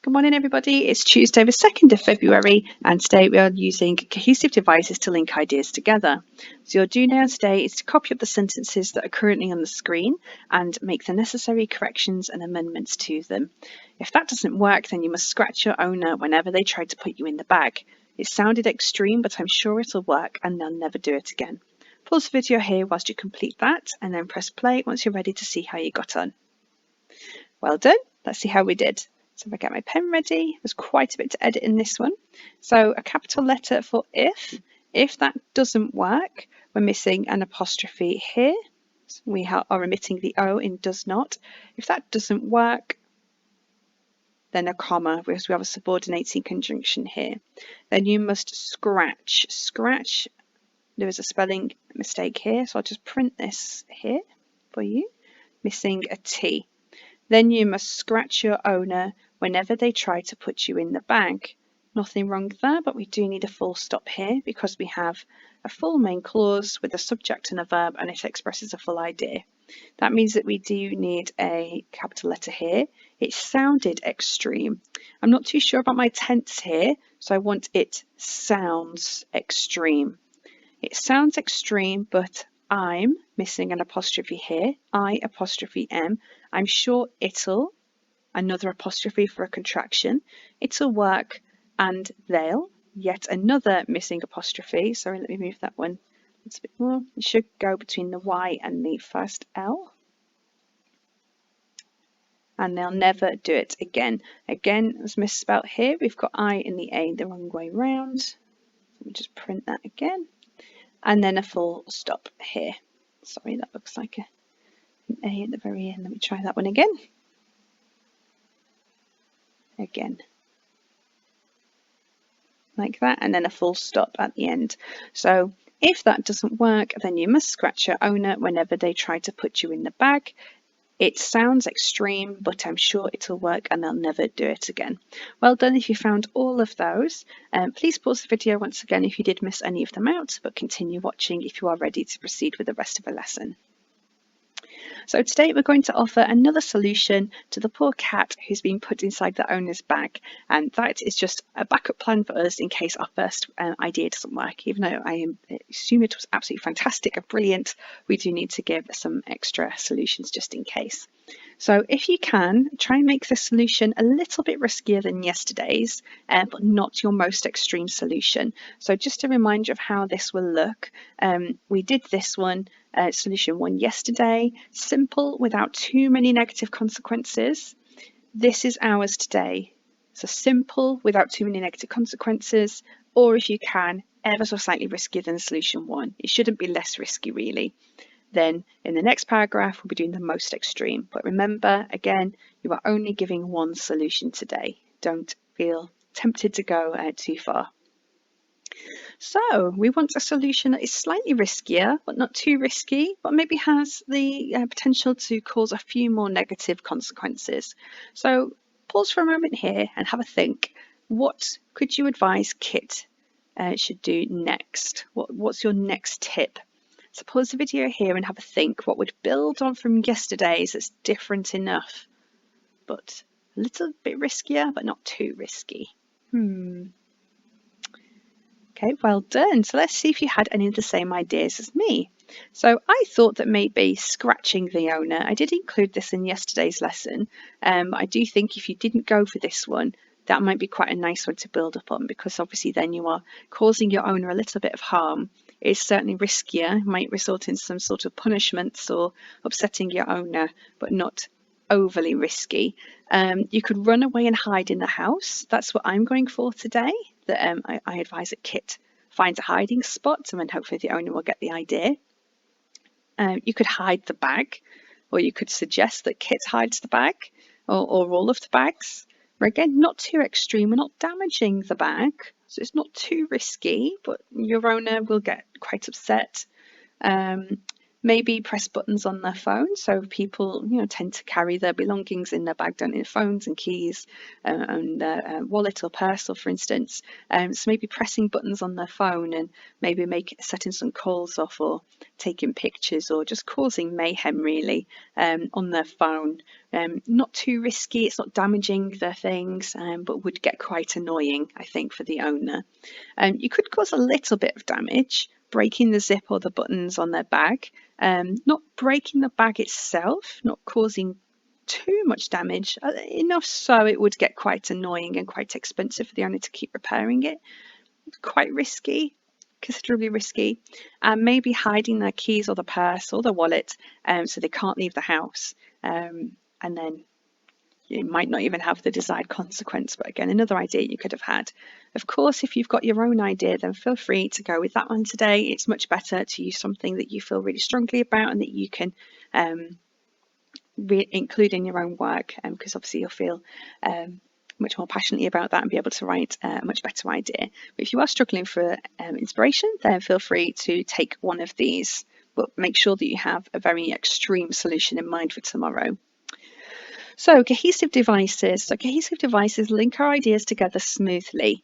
Good morning, everybody. It's Tuesday, the 2nd of February, and today we are using cohesive devices to link ideas together. So your do now today is to copy up the sentences that are currently on the screen and make the necessary corrections and amendments to them. If that doesn't work, then you must scratch your owner whenever they try to put you in the bag. It sounded extreme, but I'm sure it'll work and they'll never do it again. Pause the video here whilst you complete that, and then press play once you're ready to see how you got on. Well done. Let's see how we did. So if I get my pen ready, there's quite a bit to edit in this one. So a capital letter for if. If that doesn't work, we're missing an apostrophe here. So we are omitting the O in does not. If that doesn't work, then a comma, because we have a subordinating conjunction here. Then you must scratch. Scratch, there is a spelling mistake here, so I'll just print this here for you. Missing a T. Then you must scratch your owner whenever they try to put you in the bag. Nothing wrong there, but we do need a full stop here because we have a full main clause with a subject and a verb, and it expresses a full idea. That means that we do need a capital letter here. It sounded extreme. I'm not too sure about my tense here, so I want it sounds extreme. It sounds extreme, but I'm missing an apostrophe here. I apostrophe M. I'm sure it'll, another apostrophe for a contraction. It'll work, and they'll, yet another missing apostrophe. Sorry, let me move that one a little bit more. It should go between the Y and the first L. And they'll never do it again. Again, as misspelt here, we've got I and the A the wrong way round. Let me just print that again. And then a full stop here. Sorry, that looks like an A at the very end. Let me try that one again. Again. Like that, and then a full stop at the end. So if that doesn't work, then you must scratch your owner whenever they try to put you in the bag. It sounds extreme, but I'm sure it'll work and they'll never do it again. Well done if you found all of those. Please pause the video once again if you did miss any of them out, but continue watching if you are ready to proceed with the rest of the lesson. So today we're going to offer another solution to the poor cat who's been put inside the owner's bag, and that is just a backup plan for us in case our first idea doesn't work. Even though I assume it was absolutely fantastic and brilliant, we do need to give some extra solutions just in case. So if you can, try and make this solution a little bit riskier than yesterday's, but not your most extreme solution. So just a reminder of how this will look. We did this one, solution 1 yesterday, simple without too many negative consequences. This is ours today. So simple without too many negative consequences, or if you can, ever so slightly riskier than solution 1. It shouldn't be less risky really. Then in the next paragraph, we'll be doing the most extreme. But remember, again, you are only giving one solution today. Don't feel tempted to go too far. So we want a solution that is slightly riskier, but not too risky, but maybe has the potential to cause a few more negative consequences. So pause for a moment here and have a think. What could you advise Kit should do next? What's your next tip? So pause the video here and have a think. What would build on from yesterday's that's different enough, but a little bit riskier, but not too risky? Okay, well done. So let's see if you had any of the same ideas as me. So I thought that maybe scratching the owner. I did include this in yesterday's lesson. I do think if you didn't go for this one, that might be quite a nice one to build upon, because obviously then you are causing your owner a little bit of harm. It's certainly riskier, might result in some sort of punishments or upsetting your owner, but not overly risky. You could run away and hide in the house. That's what I'm going for today. That I advise that Kit finds a hiding spot, and then hopefully the owner will get the idea. You could hide the bag, or you could suggest that Kit hides the bag, or all of the bags. But again, not too extreme. We're not damaging the bag, so it's not too risky, but your owner will get quite upset. Maybe press buttons on their phone. So people, tend to carry their belongings in their bag, don't they? Phones and keys and their wallet or parcel, for instance. So maybe pressing buttons on their phone and maybe setting some calls off or taking pictures or just causing mayhem really on their phone. Not too risky, it's not damaging their things, but would get quite annoying, I think, for the owner. You could cause a little bit of damage, breaking the zip or the buttons on their bag, not breaking the bag itself, not causing too much damage, enough so it would get quite annoying and quite expensive for the owner to keep repairing it. Quite risky, considerably risky. And maybe hiding their keys or the purse or the wallet so they can't leave the house. And then you might not even have the desired consequence, but again, another idea you could have had. Of course, if you've got your own idea, then feel free to go with that one today. It's much better to use something that you feel really strongly about and that you can include in your own work, because obviously you'll feel much more passionately about that and be able to write a much better idea. But if you are struggling for inspiration, then feel free to take one of these, but make sure that you have a very extreme solution in mind for tomorrow. So cohesive devices. So cohesive devices link our ideas together smoothly.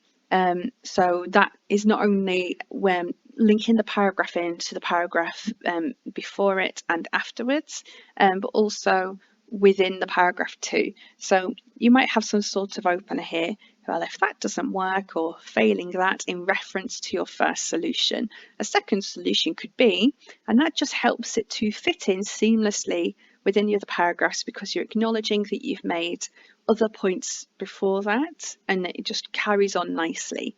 So that is not only when linking the paragraph into the paragraph before it and afterwards, but also within the paragraph too. So you might have some sort of opener here. Well, if that doesn't work, or failing that, in reference to your first solution. A second solution could be, and that just helps it to fit in seamlessly within the other paragraphs because you're acknowledging that you've made other points before that and it just carries on nicely.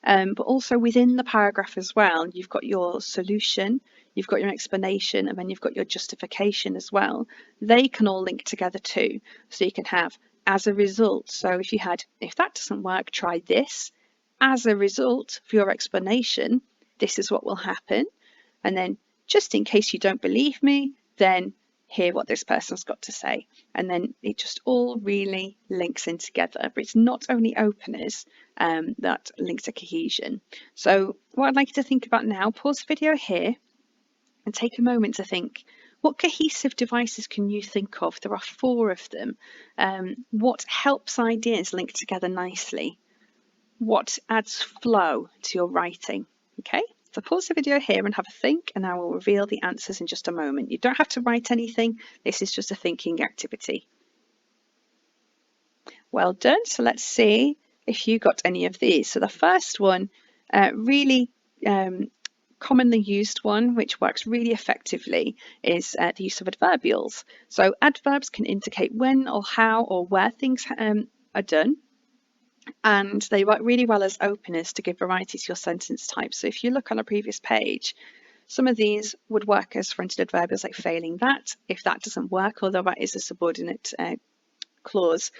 But also within the paragraph as well, you've got your solution, you've got your explanation, and then you've got your justification as well. They can all link together too. So you can have as a result. So if that doesn't work, try this. As a result, for your explanation, this is what will happen. And then just in case you don't believe me, then hear what this person's got to say. And then it just all really links in together. But it's not only openers that link to cohesion. So what I'd like you to think about now, pause the video here and take a moment to think, what cohesive devices can you think of? There are 4 of them. What helps ideas link together nicely? What adds flow to your writing? Okay. So pause the video here and have a think, and I will reveal the answers in just a moment. You don't have to write anything. This is just a thinking activity. Well done. So let's see if you got any of these. So the first one, really commonly used one, which works really effectively, is the use of adverbials. So adverbs can indicate when or how or where things are done. And they work really well as openers to give variety to your sentence type. So if you look on a previous page, some of these would work as fronted adverbials like failing that, if that doesn't work, although that is a subordinate clause,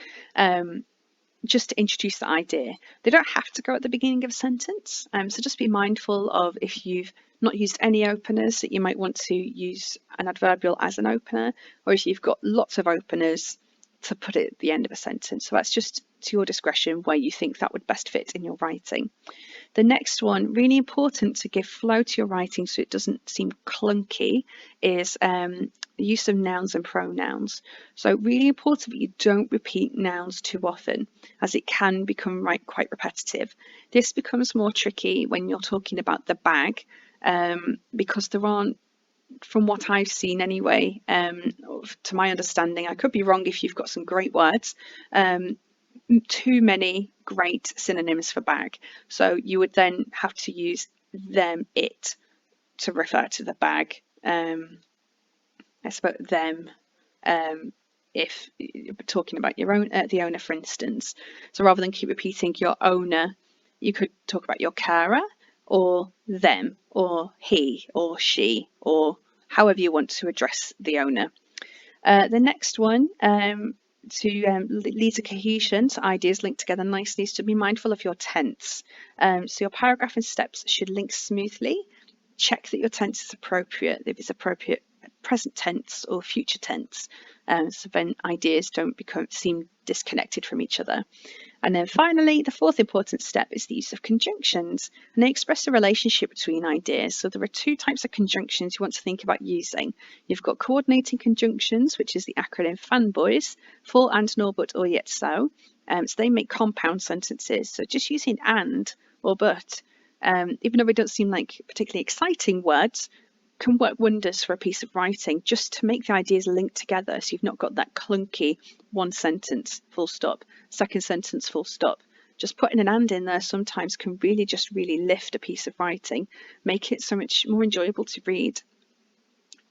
just to introduce the idea. They don't have to go at the beginning of a sentence, so just be mindful of if you've not used any openers that you might want to use an adverbial as an opener, or if you've got lots of openers to put it at the end of a sentence. So that's just to your discretion where you think that would best fit in your writing. The next one, really important to give flow to your writing so it doesn't seem clunky, is the use of nouns and pronouns. So really important that you don't repeat nouns too often, as it can become quite repetitive. This becomes more tricky when you're talking about the bag, because there aren't, from what I've seen anyway, to my understanding, I could be wrong if you've got some great words, too many great synonyms for bag. So you would then have to use them, it, to refer to the bag. I suppose them, if talking about your own, the owner, for instance. So rather than keep repeating your owner, you could talk about your carer, or them, or he, or she, or however you want to address the owner. The next one, to lead to cohesion, so ideas linked together nicely, is to be mindful of your tense. So your paragraph and steps should link smoothly. Check that your tense is appropriate, if it's appropriate present tense or future tense, so then ideas don't seem disconnected from each other. And then finally, the fourth important step is the use of conjunctions, and they express a relationship between ideas. So there are two types of conjunctions you want to think about using. You've got coordinating conjunctions, which is the acronym FANBOYS, for and, nor, but, or, yet, so. So they make compound sentences. So just using and or but, even though they don't seem like particularly exciting words, can work wonders for a piece of writing, just to make the ideas link together, so you've not got that clunky one sentence full stop, second sentence full stop. Just putting an and in there sometimes can really just lift a piece of writing, make it so much more enjoyable to read.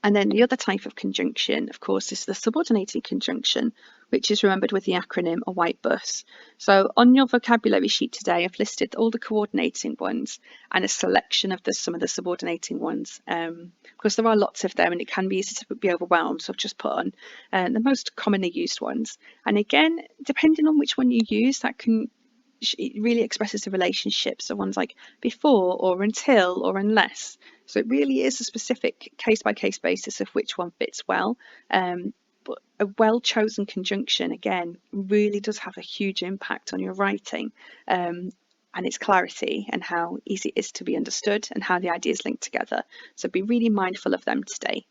And then the other type of conjunction, of course, is the subordinating conjunction, which is remembered with the acronym a white bus. So on your vocabulary sheet today, I've listed all the coordinating ones and a selection of some of the subordinating ones, because there are lots of them and it can be easy to be overwhelmed. So I've just put on the most commonly used ones. And again, depending on which one you use, it really expresses the relationship. So ones like before or until or unless. So it really is a specific case-by-case basis of which one fits well. But a well-chosen conjunction, again, really does have a huge impact on your writing and its clarity and how easy it is to be understood and how the ideas link together. So be really mindful of them today.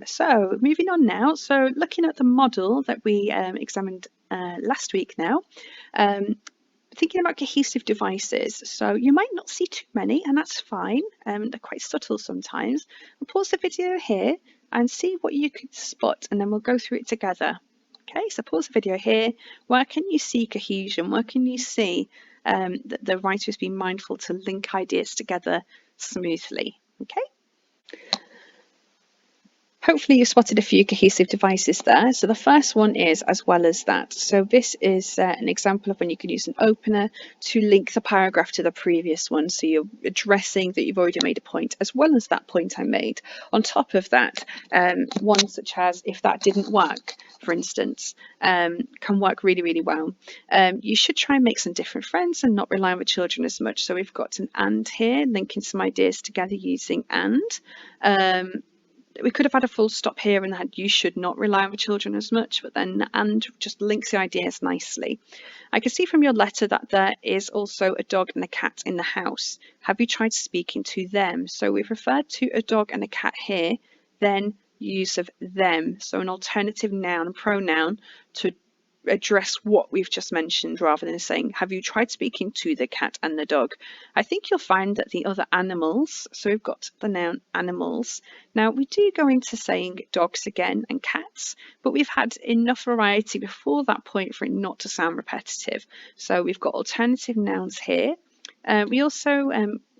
So moving on now. So looking at the model that we examined last week now, thinking about cohesive devices. So you might not see too many, and that's fine. They're quite subtle sometimes. I'll pause the video here and see what you could spot, and then we'll go through it together. Okay, so pause the video here. Where can you see cohesion? Where can you see that the writer has been mindful to link ideas together smoothly? Okay. Hopefully you spotted a few cohesive devices there. So the first one is as well as that. So this is an example of when you can use an opener to link the paragraph to the previous one. So you're addressing that you've already made a point as well as that point I made. On top of that, one such as if that didn't work, for instance, can work really, really well. You should try and make some different friends and not rely on the children as much. So we've got an and here, linking some ideas together using and. We could have had a full stop here and had you should not rely on the children as much, but then and just links the ideas nicely. I can see from your letter that there is also a dog and a cat in the house. Have you tried speaking to them? So we've referred to a dog and a cat here, then use of them. So an alternative noun and pronoun to address what we've just mentioned rather than saying, have you tried speaking to the cat and the dog? I think you'll find that the other animals, so we've got the noun animals. Now we do go into saying dogs again and cats, but we've had enough variety before that point for it not to sound repetitive. So we've got alternative nouns here. We also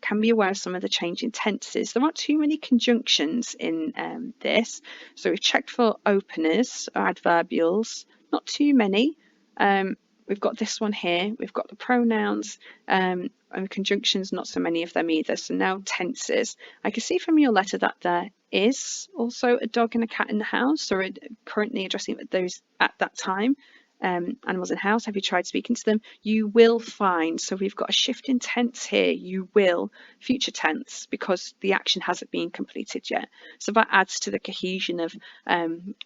can be aware of some of the change in tenses. There aren't too many conjunctions in this. So we've checked for openers or adverbials. Not too many. We've got this one here. We've got the pronouns and conjunctions, not so many of them either. So now tenses. I can see from your letter that there is also a dog and a cat in the house, or currently addressing those at that time. Animals in house, have you tried speaking to them? You will find, so we've got a shift in tense here, you will, future tense, because the action hasn't been completed yet. So that adds to the cohesion of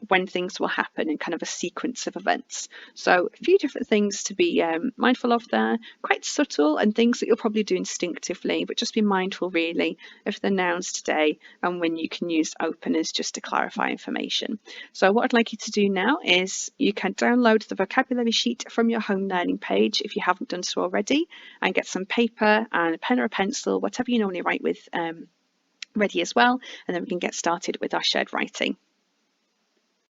when things will happen and kind of a sequence of events. So a few different things to be mindful of there, quite subtle and things that you'll probably do instinctively, but just be mindful really of the nouns today and when you can use openers just to clarify information. So what I'd like you to do now is you can download the vocabulary sheet from your home learning page if you haven't done so already, and get some paper and a pen or a pencil, whatever you normally write with, ready as well, and then we can get started with our shared writing.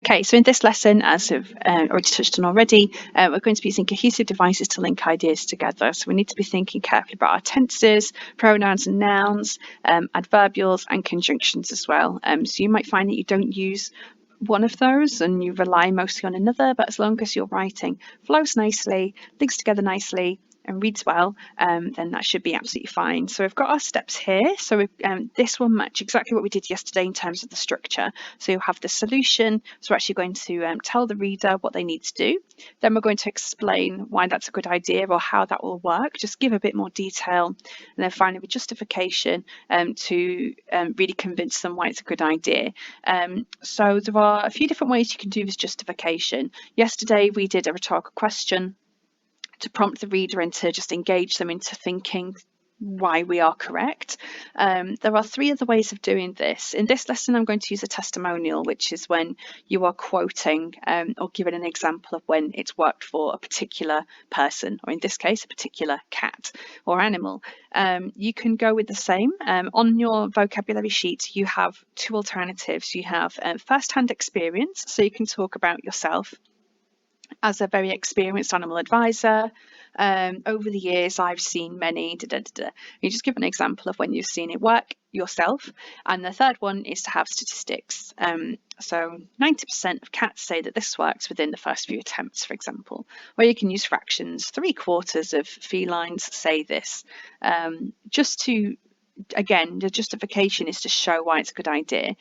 Okay, so in this lesson, as I've already touched on already, we're going to be using cohesive devices to link ideas together. So we need to be thinking carefully about our tenses, pronouns and nouns, adverbials and conjunctions as well. So you might find that you don't use one of those and you rely mostly on another, but as long as your writing flows nicely, links together nicely and reads well, then that should be absolutely fine. So we've got our steps here. So this will match exactly what we did yesterday in terms of the structure. So you'll have the solution. So we're actually going to tell the reader what they need to do. Then we're going to explain why that's a good idea or how that will work, just give a bit more detail. And then finally with justification to really convince them why it's a good idea. So there are a few different ways you can do this justification. Yesterday we did a rhetorical question. to prompt the reader and to just engage them into thinking why we are correct. There are 3 other ways of doing this. In this lesson, I'm going to use a testimonial, which is when you are quoting or giving an example of when it's worked for a particular person, or in this case, a particular cat or animal. You can go with the same. On your vocabulary sheet, you have 2 alternatives. You have first-hand experience, so you can talk about yourself as a very experienced animal advisor. Over the years, I've seen many. You just give an example of when you've seen it work yourself. And the third one is to have statistics. So 90% of cats say that this works within the first few attempts, for example. Or you can use fractions. 3/4 of felines say this. Just to, again, the justification is to show why it's a good idea.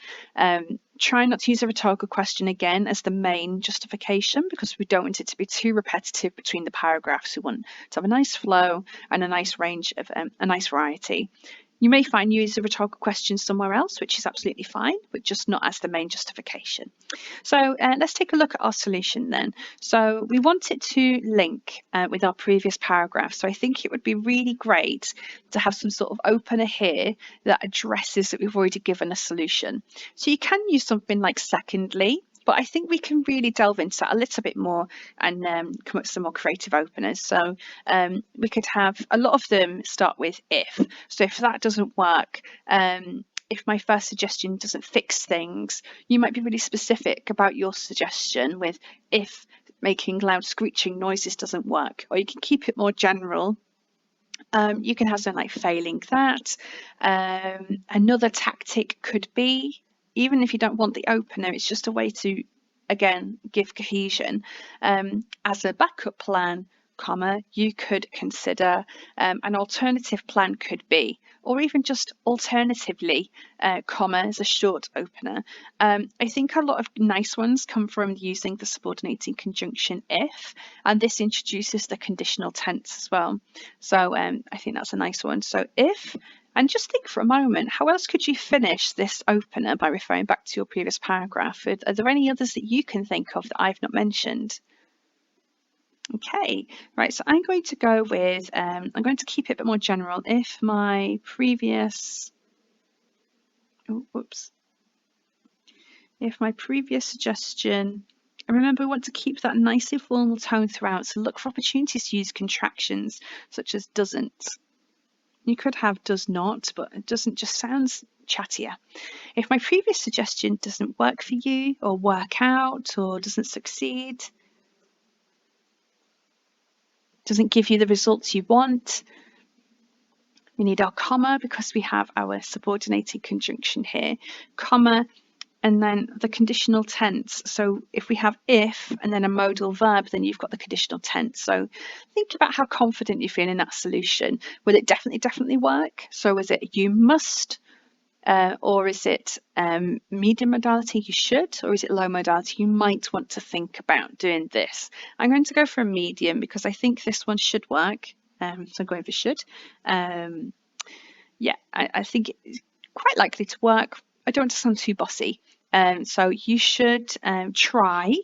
Try not to use a rhetorical question again as the main justification, because we don't want it to be too repetitive between the paragraphs. We want to have a nice flow and a nice range of a nice variety. You may find you use a rhetorical question somewhere else, which is absolutely fine, but just not as the main justification. So let's take a look at our solution then. So we want it to link with our previous paragraph. So I think it would be really great to have some sort of opener here that addresses that we've already given a solution. So you can use something like secondly, but I think we can really delve into that a little bit more and come up with some more creative openers. So we could have a lot of them start with if. So if that doesn't work, if my first suggestion doesn't fix things, you might be really specific about your suggestion with if making loud screeching noises doesn't work, or you can keep it more general. You can have something like failing that. Another tactic could be, even if you don't want the opener, it's just a way to, again, give cohesion. As a backup plan, comma, you could consider an alternative plan could be, or even just alternatively, comma, as a short opener. I think a lot of nice ones come from using the subordinating conjunction if, and this introduces the conditional tense as well. So I think that's a nice one. So if, and just think for a moment, how else could you finish this opener by referring back to your previous paragraph? Are there any others that you can think of that I've not mentioned? Okay, right, so I'm going to go with, I'm going to keep it a bit more general. If my previous, if my previous suggestion, and remember we want to keep that nicely formal tone throughout, so look for opportunities to use contractions such as doesn't. You could have does not, but it doesn't just sounds chattier. If my previous suggestion doesn't work for you, or work out, or doesn't succeed, doesn't give you the results you want, we need our comma because we have our subordinated conjunction here, comma, and then the conditional tense. So if we have if and then a modal verb, then you've got the conditional tense. So think about how confident you feel in that solution. Will it definitely work? So is it you must, or is it medium modality you should, or is it low modality you might want to think about doing this? I'm going to go for a medium because I think this one should work. So I'm going for should. Yeah, I think it's quite likely to work. I don't want to sound too bossy. So you should try,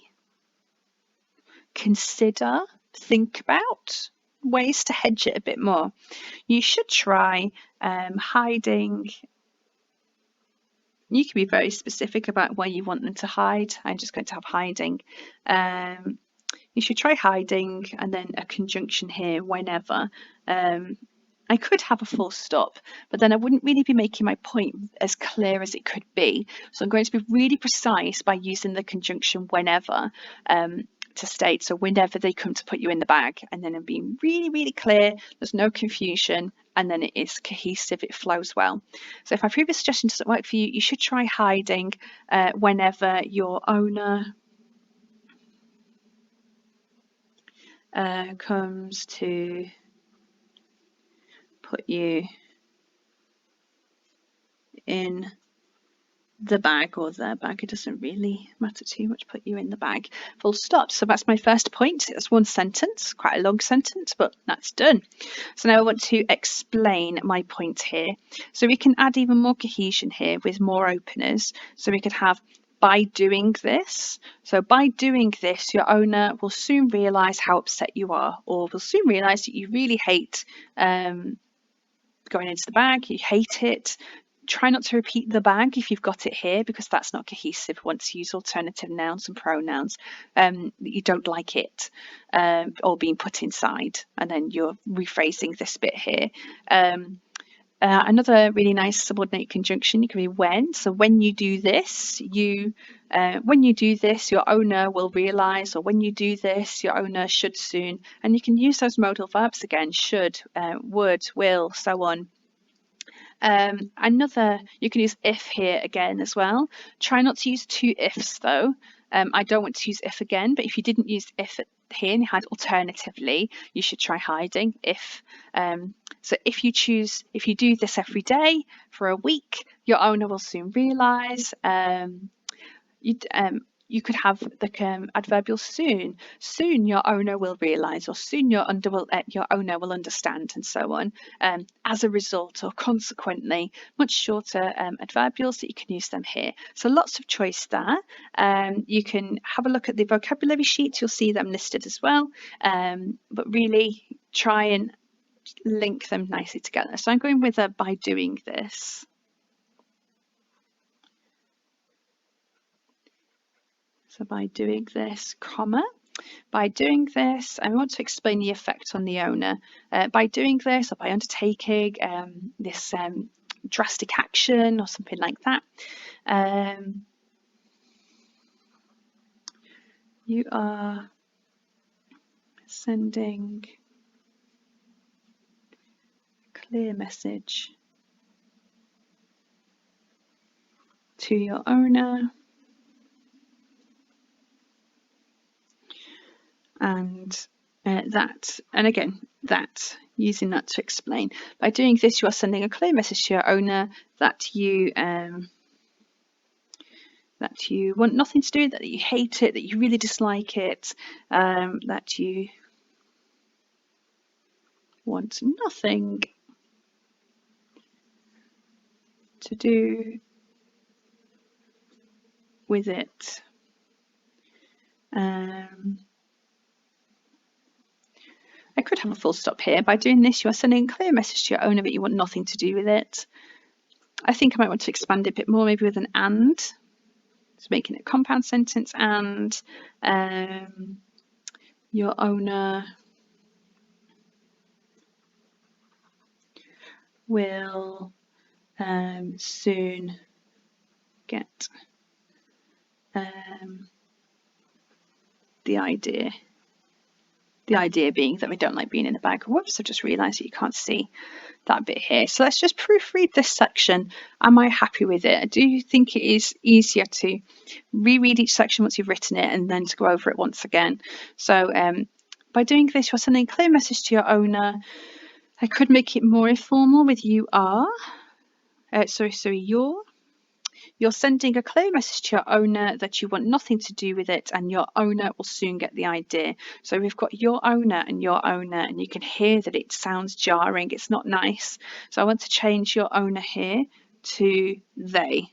consider, think about ways to hedge it a bit more. You should try hiding. You can be very specific about where you want them to hide. I'm just going to have hiding. You should try hiding and then a conjunction here whenever. I could have a full stop, but then I wouldn't really be making my point as clear as it could be. So I'm going to be really precise by using the conjunction whenever to state. So whenever they come to put you in the bag, and then I'm being really clear, there's no confusion, and then it is cohesive, it flows well. So if my previous suggestion doesn't work for you, you should try hiding whenever your owner comes to put you in the bag or their bag. It doesn't really matter too much, put you in the bag, full stop. So that's my first point. It's one sentence, quite a long sentence, but that's done. So now I want to explain my point here. So we can add even more cohesion here with more openers. So we could have by doing this. So by doing this, your owner will soon realise how upset you are, or will soon realise that you really hate going into the bag, you hate it. Try not to repeat the bag if you've got it here, because that's not cohesive. Once you use alternative nouns and pronouns, you don't like it, or being put inside, and then you're rephrasing this bit here. Another really nice subordinate conjunction, you can be when. So when you do this, your owner will realise, or when you do this, your owner should soon. And you can use those modal verbs again: should, would, will, so on. You can use if here again as well. Try not to use two ifs though. I don't want to use if again, but if you didn't use if here and you had alternatively, you should try hiding if. So if you do this every day for a week, your owner will soon realise. You could have the adverbial soon. Soon your owner will realise, or soon your owner will understand, and so on. As a result, or consequently, much shorter adverbials that you can use them here. So lots of choice there. You can have a look at the vocabulary sheets. You'll see them listed as well. But really try and link them nicely together. So I'm going with by doing this. So by doing this, comma, by doing this, I want to explain the effect on the owner. By doing this, or by undertaking this drastic action or something like that, you are sending a clear message to your owner. And using that to explain. By doing this, you are sending a clear message to your owner that you want nothing to do with it, that you hate it, that you really dislike it, that you want nothing to do with it. I could have a full stop here. By doing this, you are sending a clear message to your owner that you want nothing to do with it. I think I might want to expand it a bit more, maybe with an and. So making it a compound sentence, and your owner will soon get the idea. The idea being that we don't like being in the bag. Whoops, I just realised that you can't see that bit here. So let's just proofread this section. Am I happy with it? I do think it is easier to reread each section once you've written it and then to go over it once again. So by doing this, you're sending a clear message to your owner. I could make it more informal with you are. You're sending a clear message to your owner that you want nothing to do with it, and your owner will soon get the idea. So we've got your owner, and you can hear that it sounds jarring. It's not nice. So I want to change your owner here to they.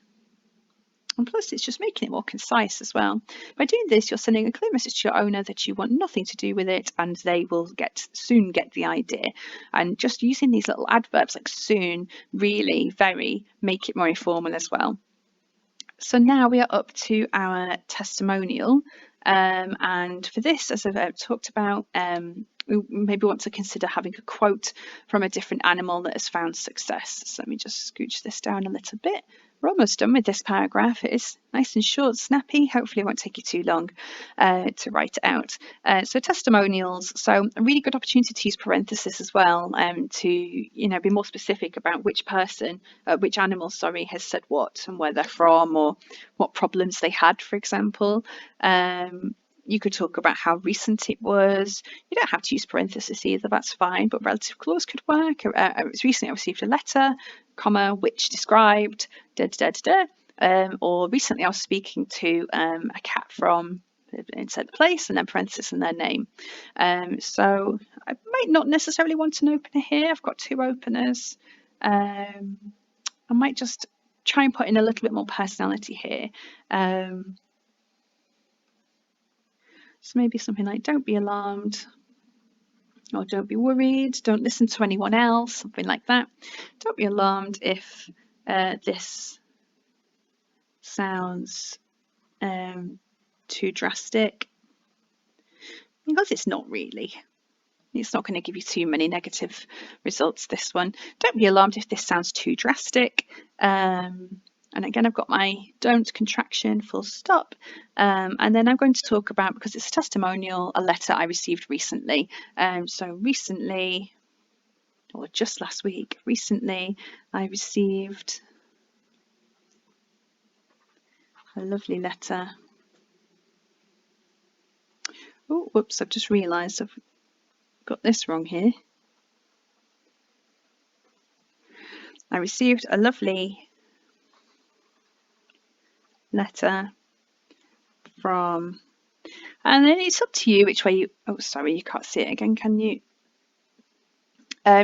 And plus, it's just making it more concise as well. By doing this, you're sending a clear message to your owner that you want nothing to do with it, and they will soon get the idea. And just using these little adverbs like soon really make it more informal as well. So now we are up to our testimonial, and for this, as I've talked about, we maybe want to consider having a quote from a different animal that has found success. So let me just scooch this down a little bit. We're almost done with this paragraph. It is nice and short, snappy. Hopefully it won't take you too long to write it out. So testimonials, so a really good opportunity to use parentheses as well, to be more specific about which animal, has said what and where they're from, or what problems they had, for example. You could talk about how recent it was. You don't have to use parentheses either, that's fine, but relative clause could work. Recently I received a letter, comma, which described, or recently I was speaking to a cat from inside the place, and then parentheses and their name. So I might not necessarily want an opener here. I've got two openers. I might just try and put in a little bit more personality here. So maybe something like, don't be alarmed, or don't be worried, don't listen to anyone else, something like that. Don't be alarmed if this sounds too drastic, because it's not really. It's not going to give you too many negative results, this one. Don't be alarmed if this sounds too drastic. And again, I've got my don't contraction, full stop. And then I'm going to talk about, because it's a testimonial, a letter I received recently. So recently, or just last week, recently I received a lovely letter. Oh, whoops, I've just realised I've got this wrong here. I received a lovely letter from, and then it's up to you which way you, oh sorry, you can't see it again, can you?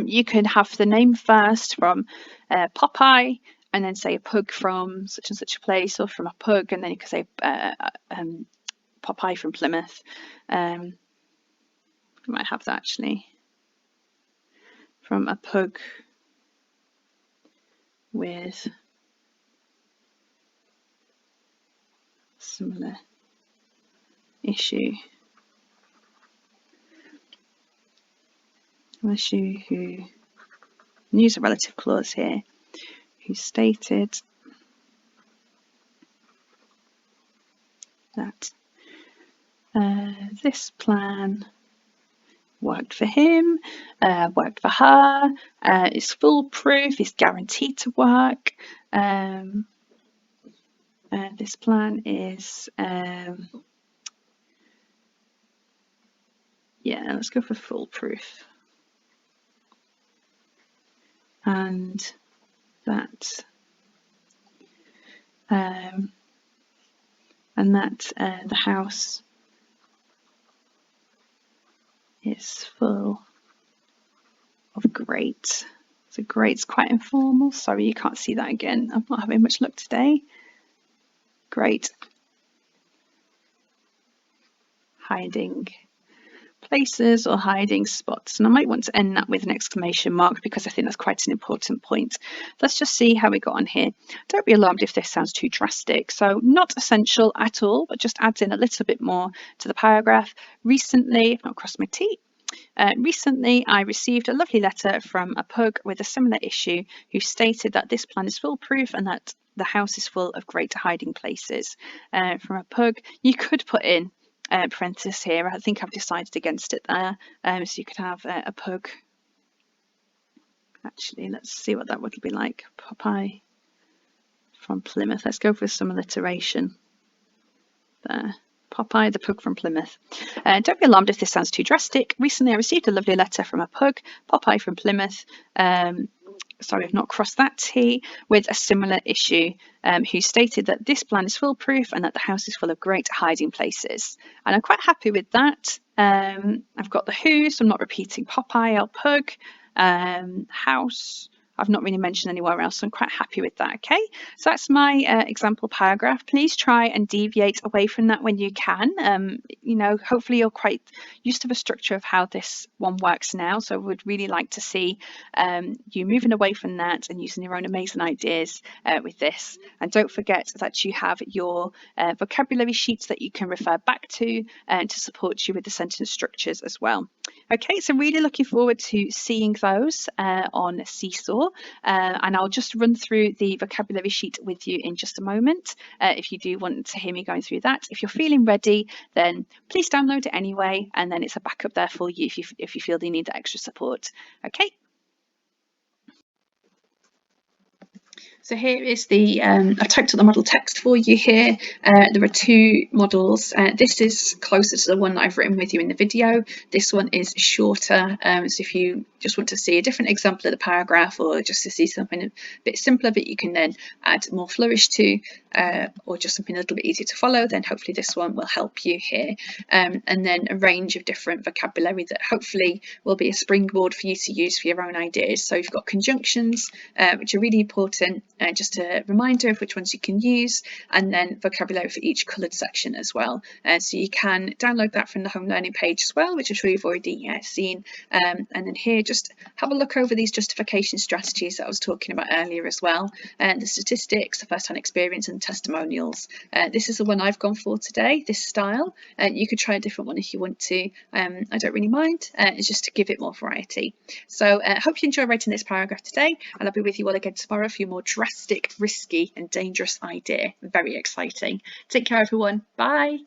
You can have the name first from Popeye, and then say a pug from such and such a place, or from a pug, and then you can say Popeye from Plymouth. You might have that actually, from a pug with similar issue. Who, use a relative clause here, who stated that this plan worked for him, worked for her, is foolproof, is guaranteed to work. This plan is, yeah, let's go for foolproof. And that the house is full of great. So great's quite informal. Sorry, you can't see that again. I'm not having much luck today. Great hiding places or hiding spots, and I might want to end that with an exclamation mark because I think that's quite an important point. Let's just see how we got on here. Don't be alarmed if this sounds too drastic. So not essential at all, but just adds in a little bit more to the paragraph. Recently, I've not crossed my T. Recently, I received a lovely letter from a pug with a similar issue who stated that this plan is foolproof and that the house is full of great hiding places. From a pug, you could put in parenthesis here. I think I've decided against it there. So you could have a pug. Actually, let's see what that would be like. Popeye from Plymouth. Let's go for some alliteration there. Popeye the pug from Plymouth. Don't be alarmed if this sounds too drastic. Recently I received a lovely letter from a pug, Popeye from Plymouth. Sorry, I've not crossed that T, with a similar issue, who stated that this plan is foolproof and that the house is full of great hiding places. And I'm quite happy with that. I've got the who, so I'm not repeating Popeye or pug. House, I've not really mentioned anywhere else, so I'm quite happy with that. Okay, so that's my example paragraph. Please try and deviate away from that when you can. You know, hopefully you're quite used to the structure of how this one works now, so I would really like to see you moving away from that and using your own amazing ideas with this. And don't forget that you have your vocabulary sheets that you can refer back to support you with the sentence structures as well. Okay, so really looking forward to seeing those on Seesaw, and I'll just run through the vocabulary sheet with you in just a moment if you do want to hear me going through that. If you're feeling ready, then please download it anyway, and then it's a backup there for you if you feel you need that extra support. Okay. So here is the, I've typed up the model text for you here. There are two models. This is closer to the one that I've written with you in the video. This one is shorter. So if you just want to see a different example of the paragraph, or just to see something a bit simpler that you can then add more flourish to, or just something a little bit easier to follow, then hopefully this one will help you here. And then a range of different vocabulary that hopefully will be a springboard for you to use for your own ideas. So you've got conjunctions, which are really important. just a reminder of which ones you can use, and then vocabulary for each coloured section as well. So you can download that from the home learning page as well, which I'm sure you've already seen. And then here, just have a look over these justification strategies that I was talking about earlier as well, and the statistics, the first-hand experience, and testimonials. This is the one I've gone for today, this style. You could try a different one if you want to. I don't really mind. It's just to give it more variety. So I hope you enjoy writing this paragraph today, and I'll be with you all again tomorrow for your more drastic, risky, and dangerous idea. Very exciting. Take care, everyone. Bye.